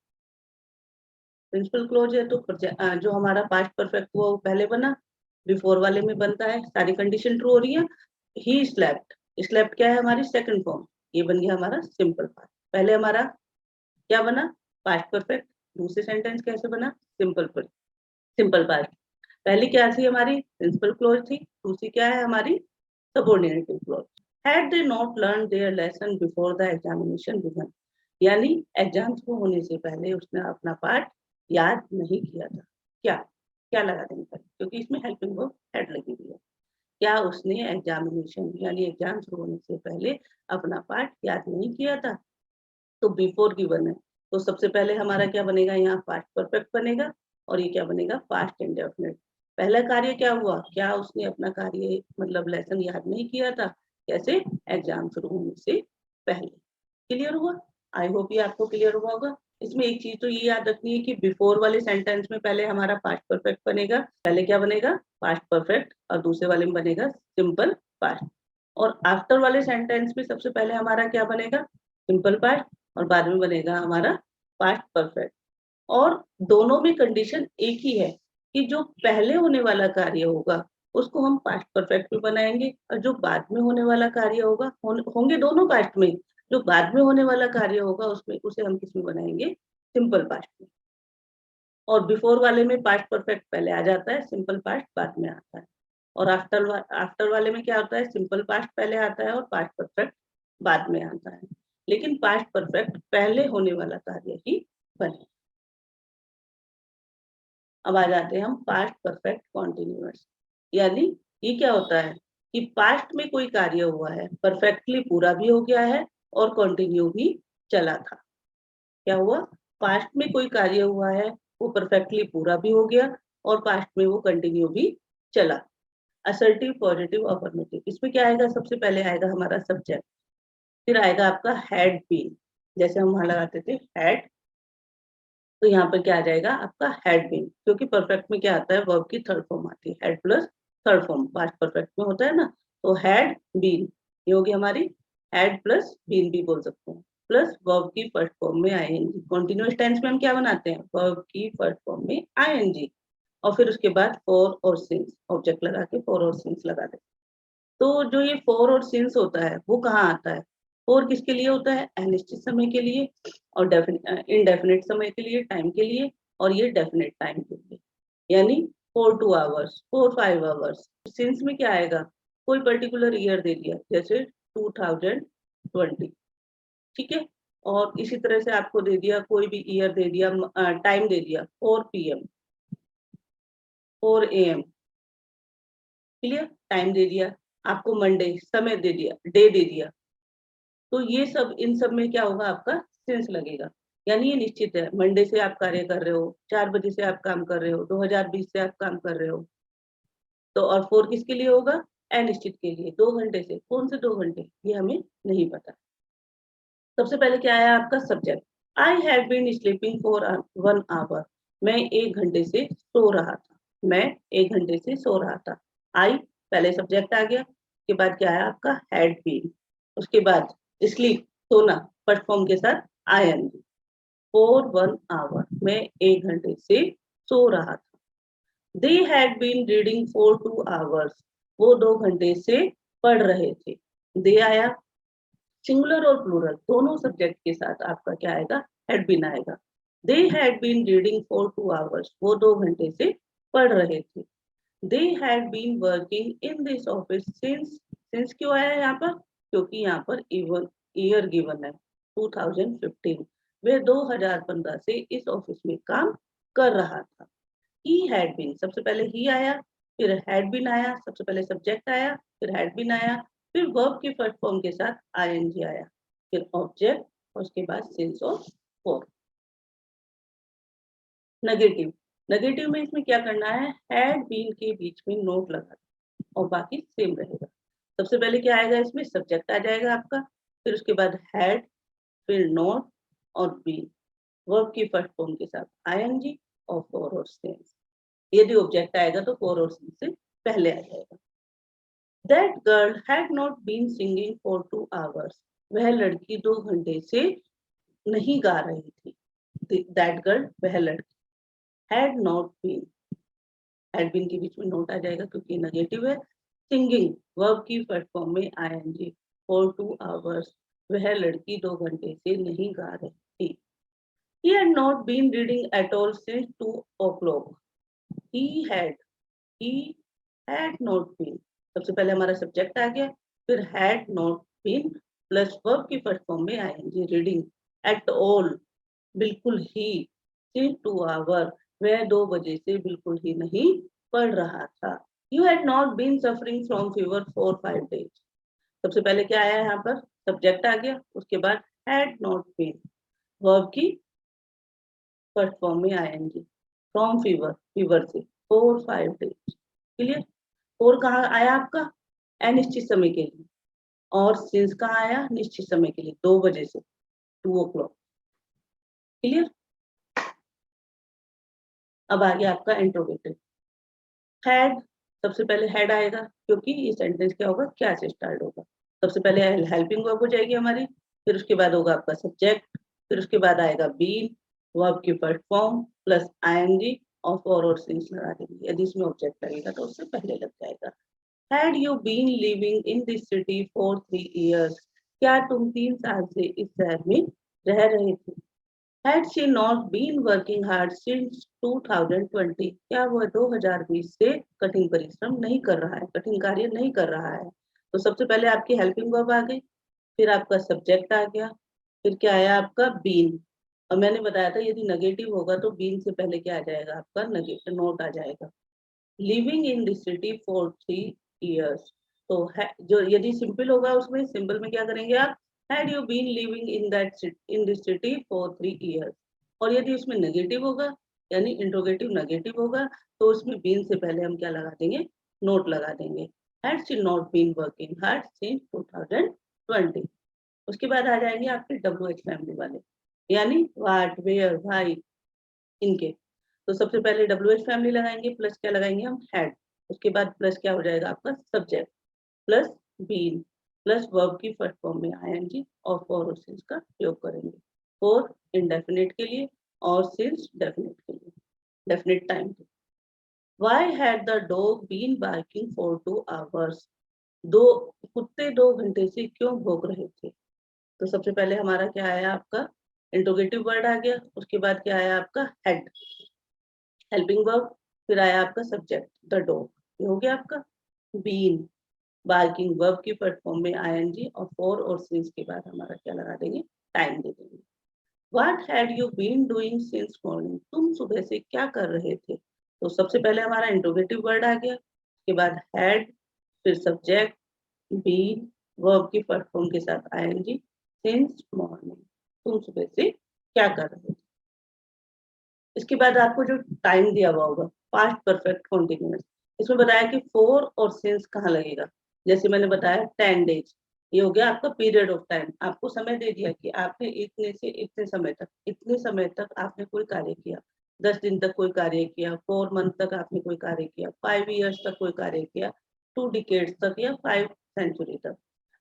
प्रिंसिपल क्लोज है तो जो हमारा पास्ट परफेक्ट हुआ वो पहले बना, बिफोर वाले में बनता है। सारी कंडीशन ट्रू हो रही है। He slept. स्लेप्ट क्या है? हमारी सेकंड फॉर्म। ये बन गया हमारा सिंपल पास्ट। पहले हमारा क्या बना? Past perfect. दूसरे सेंटेंस कैसे बना? Simple simple past. पहली क्या थी? हमारी प्रिंसिपल क्लोज थी। दूसरी क्या है? हमारी subordinative clause. Had they not learn their lesson before the examination began. यानी एग्जाम शुरू होने से पहले उसने अपना पाठ याद नहीं किया था। क्या? क्या लगा देंगे पर, क्योंकि इसमें हेल्पिंग वर्ब हैड लगी हुई है। क्या उसने एग्जामिनेशन यानी एग्जाम शुरू होने से पहले अपना पाठ याद नहीं किया था? तो बिफोर गिवन है, तो सबसे पहले हमारा क्या बनेगा? यहाँ पास्ट परफेक्ट बनेगा। और ये क्या बनेगा? Past indefinite. पहला कार्य क्या हुआ? क्या उसने अपना कार्य मतलब लेसन याद नहीं किया था? कैसे? एग्जाम शुरू होने से पहले। क्लियर हुआ? आई होप ये आपको क्लियर हुआ होगा। इसमें एक चीज तो ये याद रखनी है कि बिफोर वाले सेंटेंस में पहले हमारा पास्ट परफेक्ट बनेगा। पहले क्या बनेगा? Past perfect. और दूसरे वाले में बनेगा सिंपल पास्ट। और आफ्टर वाले सेंटेंस में सबसे पहले हमारा क्या बनेगा? Simple past. और बाद में बनेगा हमारा पास्ट परफेक्ट। और दोनों में कंडीशन एक ही है कि जो पहले होने वाला कार्य होगा उसको हम पास्ट परफेक्ट में बनाएंगे, और जो बाद में होने वाला कार्य होगा होंगे दोनों पास्ट में। जो बाद में होने वाला कार्य होगा उसमें उसे हम किसमें बनाएंगे? सिंपल पास्ट में। और बिफोर वाले में पास्ट परफेक्ट पहले आ जाता है, सिंपल पास्ट बाद में आता है। और आफ्टर वाले में क्या होता है? सिंपल पास्ट पहले आता है और पास्ट परफेक्ट बाद में आता है। लेकिन पास्ट परफेक्ट पहले होने वाला कार्य ही बने। अब आ जाते हैं हम पास्ट परफेक्ट कॉन्टिन्यूअस। यानी ये क्या होता है कि पास्ट में कोई कार्य हुआ है, परफेक्टली पूरा भी हो गया है और कंटिन्यू भी चला था। क्या हुआ? पास्ट में कोई कार्य हुआ है, वो परफेक्टली पूरा भी हो गया और पास्ट में वो कंटिन्यू भी चला। Assertive, positive, affirmative. इसमें क्या आएगा? सबसे पहले आएगा हमारा सब्जेक्ट, फिर आएगा आपका हैड बीन। जैसे हम वहां लगाते थे हैड, तो यहाँ पर क्या आ जाएगा? आपका हैड बीन। क्योंकि परफेक्ट में क्या आता है? वर्ब की थर्ड फॉर्म आती है, had plus third form past perfect में होता है ना। तो हैड बीन ये होगी हमारी, हैड प्लस बीन भी बोल सकते हैं, प्लस वर्ब की फर्स्ट फॉर्म में आईएनजी। कॉन्टिन्यूअस टेंस में हम क्या बनाते हैं? वर्ब की फर्स्ट फॉर्म में आईएनजी। और फिर उसके बाद फॉर और सिंस, ऑब्जेक्ट लगा के फॉर और सिंस लगा देते। तो जो ये फॉर और सिंस होता है वो कहाँ आता है? फॉर किसके लिए होता है? अनिश्चित समय के लिए, और इनडेफिनिट समय के लिए, टाइम के लिए, और ये डेफिनेट टाइम के लिए। यानी 4 5 आवर्स। सिंस में क्या आएगा, कोई पर्टिकुलर ईयर दे दिया जैसे 2020, ठीक है। और इसी तरह से आपको दे दिया कोई भी ईयर दे दिया, टाइम दे दिया 4 PM 4 AM, क्लियर, टाइम दे दिया, आपको मंडे समय दे दिया, डे दे दिया, तो ये सब इन सब में क्या होगा, आपका सेंस लगेगा। यानी ये निश्चित है, मंडे से आप कार्य कर रहे हो, 4 बजे से आप काम कर रहे हो, 2020 से आप काम कर रहे हो, तो और 4 किसके लिए होगा, अनिश्चित के लिए। 2 घंटे से, कौन से 2 घंटे, ये हमें नहीं पता। सबसे पहले क्या आया आपका subject, I have been sleeping for 1 hour, मैं 1 घंटे से सो रहा था, मैं 1 घंटे से सो रहा था। आई पहले सब्जेक्ट आ गया, उसके बाद क्या आया आपका हैड बीन, उसके बाद स्लीप सोना, फर्स्ट फॉर्म के साथ आईएनजी, फॉर 1 आवर, मैं 1 घंटे से सो रहा था। They had been reading for 2 hours, वो 2 घंटे से पढ़ रहे थे। दे आया, सिंगुलर और प्लूरल दोनों सब्जेक्ट के साथ आपका क्या आएगा, हैड बीन आएगा। They had been reading for 2 hours, वो 2 घंटे से पढ़ रहे थे। They had been working in this office since क्यों आया यहाँ पर, क्योंकि यहाँ पर इवन ईयर गिवन है 2015, वे 2015 से इस ऑफिस में काम कर रहा था। ही हैड बीन, सबसे पहले ही आया, फिर हैड बीन आया, सबसे पहले सब्जेक्ट आया, फिर हैड बीन आया, फिर वर्ब के फर्स्ट फॉर्म के साथ आईएनजी आया, फिर ऑब्जेक्ट, और उसके बाद सिंस और फॉर। नेगेटिव, नेगेटिव में इसमें क्या करना है, हैड बीन के बीच में नोट लगा और बाकी सेम रहेगा। सबसे पहले क्या आएगा, इसमें सब्जेक्ट आ जाएगा आपका, फिर उसके बाद हैड, फिर नोट और बीन, वर्ब की फर्स्ट फॉर्म के साथ आईएनजी और फॉर और सिंस। यदि ऑब्जेक्ट आएगा तो फॉर और सिंस से पहले आ जाएगा। That girl had not been singing for 2 hours, वह लड़की 2 घंटे से नहीं गा रही थी। दैट गर्ल, वह लड़की, had not been, had been के बीच में नोट आ जाएगा क्योंकि नेगेटिव है। सिंगिंग वर्ब की फर्स्ट फॉर्म में आईएनजी, फॉर 2 आवर्स, वह लड़की 2 घंटे से नहीं गा रही थी। He had not been reading at all since 2 o'clock. He had, he had not been, सबसे पहले हमारा सब्जेक्ट आ गया, फिर had not been plus verb की फर्स्ट फॉर्म में आएंगे रीडिंग, एट ऑल, बिल्कुल ही, since 2 hour, वह 2 बजे से बिल्कुल ही नहीं पढ़ रहा था। You had not been suffering from fever for 5 days. सबसे पहले क्या आया यहाँ पर, सब्जेक्ट आ गया, उसके बाद had not been, वर्ब की फर्स्ट फॉर्म में आएंगे, फ्रॉम फीवर, फीवर से, 4 5 days, क्लियर। और कहाँ आया आपका, अनिश्चित समय के लिए, और सिंस कहाँ आया, निश्चित समय के लिए, 2 बजे से, 2 o'clock, क्लियर। अब आ गया आपका इंट्रोगेटिव। हैड, सबसे पहले हैड आएगा क्योंकि ये सेंटेंस क्या होगा, क्या से स्टार्ट होगा। सबसे पहले हेल्पिंग वर्ब हो जाएगी हमारी, फिर उसके बाद होगा आपका सब्जेक्ट, फिर उसके बाद आएगा बीन, वर्ब की फर्स्ट फॉर्म प्लस आईएनजी और फॉर और सिंस लगा देंगे। यदि इसमें ऑब्जेक्ट लगेगा तो उससे पहले लग जाएगा। Had you been living in this city for 3 years, क्या तुम 3 साल से इस शहर में रह रहे थे। Had she not been working hard since 2020, क्या वह 2020 से कठिन परिश्रम नहीं कर रहा है, कठिन कार्य नहीं कर रहा है। तो सबसे पहले आपकी हेल्पिंग वर्ब आ गई, फिर आपका सब्जेक्ट आ गया, फिर क्या आया आपका बीन, और मैंने बताया था यदि नेगेटिव होगा तो बीन से पहले क्या आ जाएगा आपका नेगेटिव नोट आ जाएगा। Living in this city for 3 years, तो है जो यदि सिंपल होगा उसमें सिंपल में क्या करेंगे आप, had you been living in that in this city for 3 years, और यदि उसमें नेगेटिव होगा यानी इंट्रोगेटिव नेगेटिव होगा तो उसमें बीन से पहले हम क्या लगा देंगे, नोट लगा देंगे, had she not been working hard since 2020। उसके बाद आ जाएंगे आपके WH फैमिली वाले, यानी व्हाट, वेयर, व्हाई, इनके। तो सबसे पहले WH फैमिली लगाएंगे, प्लस क्या लगाएंगे हम, हैड, उसके बाद प्लस क्या हो जाएगा आपका subject, plus been, plus verb की फर्स्ट फॉर्म में आईएनजी और फॉर और सिंस का प्रयोग करेंगे। फॉर इंडेफिनिट के लिए और सिंस डेफिनिट के लिए, डेफिनिट टाइम के लिए। Why had the dog been barking for 2 hours, दो कुत्ते 2 घंटे से क्यों भौंक रहे थे। तो सबसे पहले हमारा क्या आया आपका इंट्रोगेटिव वर्ड आ गया, उसके बाद क्या आया आपका हैड, हेल्पिंग वर्ब, फिर आया आपका सब्जेक्ट द डॉग, ये हो गया आपका। बीन, बार्किंग, वर्ब की फर्स्ट फॉर्म में आईएनजी, और फॉर और सिंस के बाद हमारा क्या लगा देंगे, टाइम दे देंगे। What had you been doing since morning, तुम सुबह से क्या कर रहे थे। तो सबसे पहले हमारा इंट्रोगेटिव वर्ड आ गया, उसके बाद हैड, फिर सब्जेक्ट, बीन, वर्ब की फर्स्ट फॉर्म के साथ आईएनजी, सिंस मॉर्निंग, तुम सुबह से क्या कर रहे थे। इसके बाद आपको जो टाइम दिया हुआ होगा, पास्ट परफेक्ट कॉन्टिन्यूअस, इसमें बताया कि फोर और सिंस कहाँ लगेगा। जैसे मैंने बताया 10 डेज, ये हो गया आपका पीरियड ऑफ टाइम, आपको समय दे दिया कि आपने इतने से इतने समय तक आपने कोई कार्य किया। 10 दिन तक कोई कार्य किया, 4 मंथ तक आपने कोई कार्य किया, 5 years तक कोई कार्य किया, 2 decades तक या 5 century तक।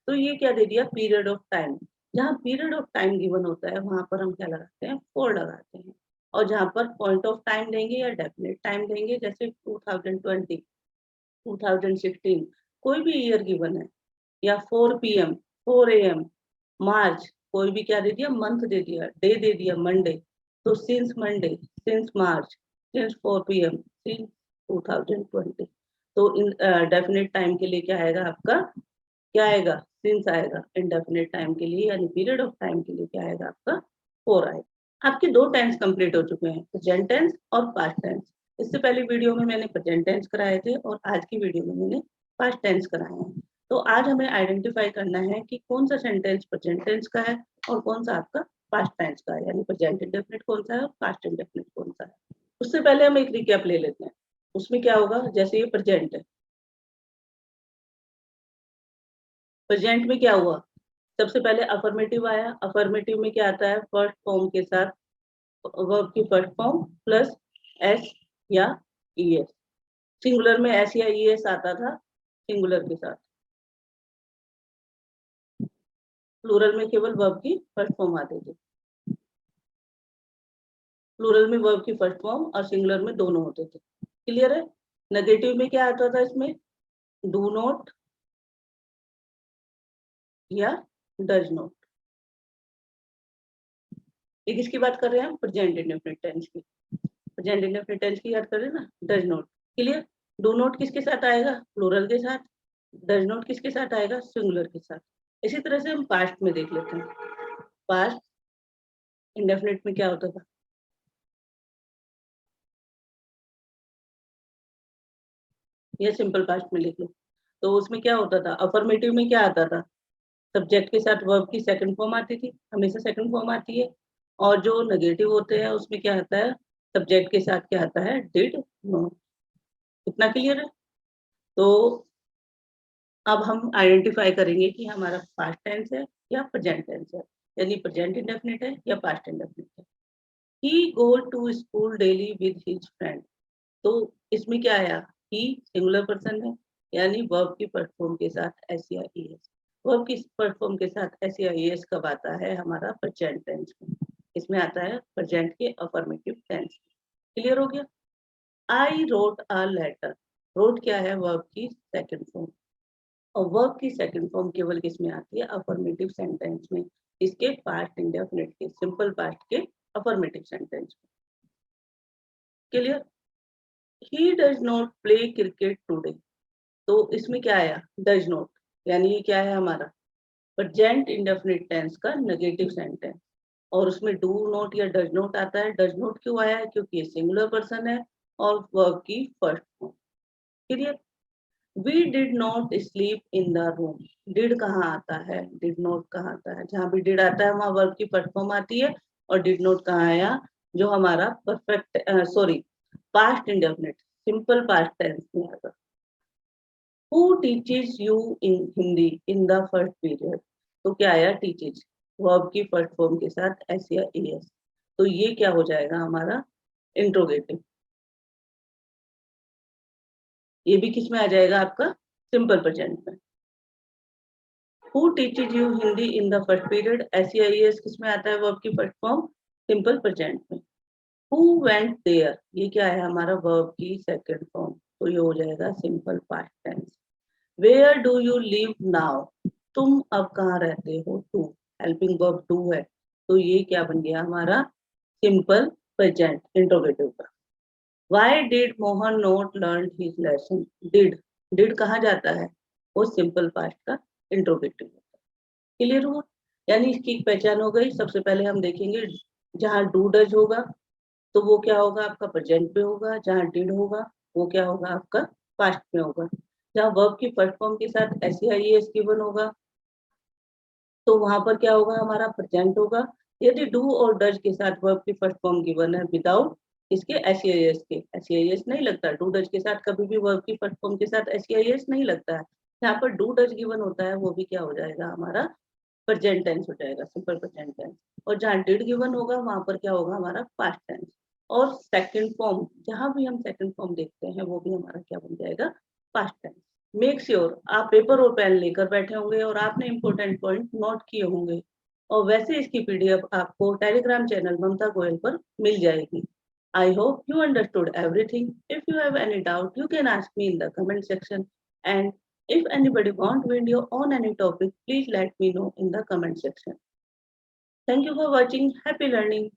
तो ये क्या दे दिया, पीरियड ऑफ टाइम। जहाँ पीरियड ऑफ टाइम गिवन होता है वहां पर हम क्या लगाते हैं, फोर लगाते हैं। और जहाँ पर पॉइंट ऑफ टाइम देंगे या डेफिनेट टाइम देंगे, जैसे 2020, 2016, कोई भी ईयर गिवन है, या 4 PM, 4 AM, मार्च, कोई भी क्या दे दिया, मंथ दे दिया, डे दे दिया, मंडे, तो सिंस मंडे, सिंस मार्च, सिंस 4 PM, सिंस 2020। तो इन डेफिनेट टाइम के लिए क्या आएगा आपका, क्या आएगा, सिंस आएगा। इंडेफिनिट टाइम के लिए यानी पीरियड ऑफ टाइम के लिए क्या आएगा आपका, फोर आएगा। आपके दो टेंस कंप्लीट हो चुके हैं, प्रेजेंट टेंस और पास्ट टेंस। इससे पहले वीडियो में मैंने प्रेजेंट टेंस कराए थे और आज की वीडियो में मैंने पास्ट टेंस कराए हैं। तो आज हमें आइडेंटिफाई करना है कि कौन सा सेंटेंस प्रेजेंट टेंस का है और कौन सा आपका पास्ट टेंस का है, यानी प्रेजेंट इंडेफिनिट कौन सा है और पास्ट इंडेफिनिट कौन सा है। उससे पहले हम एक रिकैप ले लेते हैं। उसमें क्या होगा, जैसे ये प्रेजेंट है, प्रेजेंट में क्या हुआ, सबसे पहले अफर्मेटिव आया। अफर्मेटिव में क्या आता है, फर्स्ट फॉर्म के साथ वर्ब की फर्स्ट फॉर्म प्लस एस या ईएस। सिंगुलर में एस या ईएस आता था सिंगुलर के साथ, प्लूरल में केवल वर्ब की फर्स्ट फॉर्म आती थी। प्लूरल में वर्ब की फर्स्ट फॉर्म और सिंगुलर में दोनों होते थे। क्लियर है। नेगेटिव में क्या आता था, इसमें डू नॉट या डज नॉट। ये किसकी बात कर रहे हैं हम, प्रेजेंट इंडेफिनिट टेंस की। प्रेजेंट इंडेफिनिट टेंस की याद कर रहे हैं ना, does not. Clear. Do not किसके साथ आएगा, प्लूरल के साथ। डज नॉट किसके साथ आएगा, सिंगुलर के साथ। इसी तरह से हम पास्ट में देख लेते हैं। पास्ट इंडेफिनिट में क्या होता था, ये सिंपल पास्ट में लिख लो। तो उसमें क्या होता था, अफर्मेटिव में क्या आता था, सब्जेक्ट के साथ वर्ब की सेकंड फॉर्म आती थी, हमेशा सेकंड फॉर्म आती है। और जो नेगेटिव होते हैं उसमें क्या आता है, सब्जेक्ट के साथ क्या आता है, डिड नॉट। इतना क्लियर है। तो अब हम आइडेंटिफाई करेंगे कि हमारा पास्ट टेंस है या प्रेजेंट टेंस है, यानी प्रेजेंट इंडेफिनिट है या पास्ट इंडेफिनिट है। He go to school daily with his friend. तो इसमें क्या आया, ही सिंगुलर पर्सन है, यानी वर्ब की फर्स्ट फॉर्म के साथ एस या ईएस। वर्ब की फर्स्ट फॉर्म के साथ एस या ईएस कब आता है, हमारा प्रेजेंट टेंस में। इसमें आता है प्रेजेंट के अफर्मेटिव टेंस। क्लियर हो गया। I wrote a letter, wrote क्या है, वर्ब की सेकंड फॉर्म। और वर्ब की सेकंड फॉर्म केवल किसमें आती है, अफर्मेटिव सेंटेंस में। इसके पास्ट इंडेफिनिट के, सिंपल पास्ट के अफर्मेटिव सेंटेंस में। Clear. He does not play cricket today. तो इसमें क्या आया, डज नॉट, यानी ये क्या है हमारा प्रेजेंट इंडेफिनिट टेंस का नेगेटिव सेंटेंस। और उसमें डू नॉट या डज नॉट आता है। डज नॉट क्यों आया है, क्योंकि ये सिंगुलर पर्सन है और वर्ब की first form. Clear. We did not sleep in the room. Did कहाँ आता है, डिड नॉट कहाँ आता है, जहां भी डिड आता है वहां वर्ब की फर्स्ट फॉर्म आती है। और डिड नॉट कहाँ आया, जो हमारा perfect sorry past indefinite simple past tense में आता। Who teaches you in Hindi in the first period. तो क्या आया, टीचेस, वर्ब की फर्स्ट फॉर्म के साथ एस या एस। तो ये क्या हो जाएगा हमारा इंट्रोगेटिव। ये भी किस में आ जाएगा आपका, सिंपल प्रेजेंट में। Who teaches you Hindi in the first period, S या एस किस में आता है, वर्ब की फर्स्ट फॉर्म सिंपल प्रेजेंट में। हु वेंट देयर, ये क्या है हमारा वर्ब की सेकंड फॉर्म, तो ये हो जाएगा simple past tense. Where do you live now, तुम अब कहाँ रहते हो, टू हेल्पिंग वर्ब टू है। तो ये क्या बन गया हमारा सिंपल प्रेजेंट इंट्रोगेटिव का। Why did Mohan not learn his lesson? Did कहाँ जाता है? वो सिंपल पास्ट का इंट्रोगेटिव होता है। क्लियर हुआ? यानी इसकी एक पहचान हो गई। सबसे पहले हम देखेंगे जहाँ डू डज होगा तो वो क्या होगा आपका प्रेजेंट में होगा, जहाँ डिड होगा वो क्या होगा आपका पास्ट में होगा। जहाँ वर्ब की फर्स्ट फॉर्म के साथ एस गिवन होगा तो वहां पर क्या होगा हमारा प्रेजेंट होगा। यदि डू और डज के साथ वर्ब की फर्स्ट फॉर्म गिवन है विदाउट इसके एस नहीं लगता। डू डज के साथ कभी भी वर्ब की फर्स्ट फॉर्म के साथ एस नहीं लगता है। यहाँ पर डू डज गिवन होता है वो भी क्या हो जाएगा हमारा प्रेजेंट टेंस हो जाएगा, सिंपल प्रेजेंट टेंस। और जहाँ डिड गिवन होगा वहां पर क्या होगा हमारा पास्ट टेंस। और सेकंड फॉर्म जहां भी हम सेकंड फॉर्म देखते हैं वो भी हमारा क्या बन जाएगा पास्ट टेंस। मेक श्योर आप पेपर और पेन लेकर बैठे होंगे और आपने इंपॉर्टेंट पॉइंट नोट किए होंगे। और वैसे इसकी पीडीएफ आपको टेलीग्राम चैनल ममता गोयल पर मिल जाएगी। I hope you understood everything. If you have any doubt you can ask me in the comment section and if anybody want video on any topic, please let me know in the comment section. Thank you for watching. Happy learning.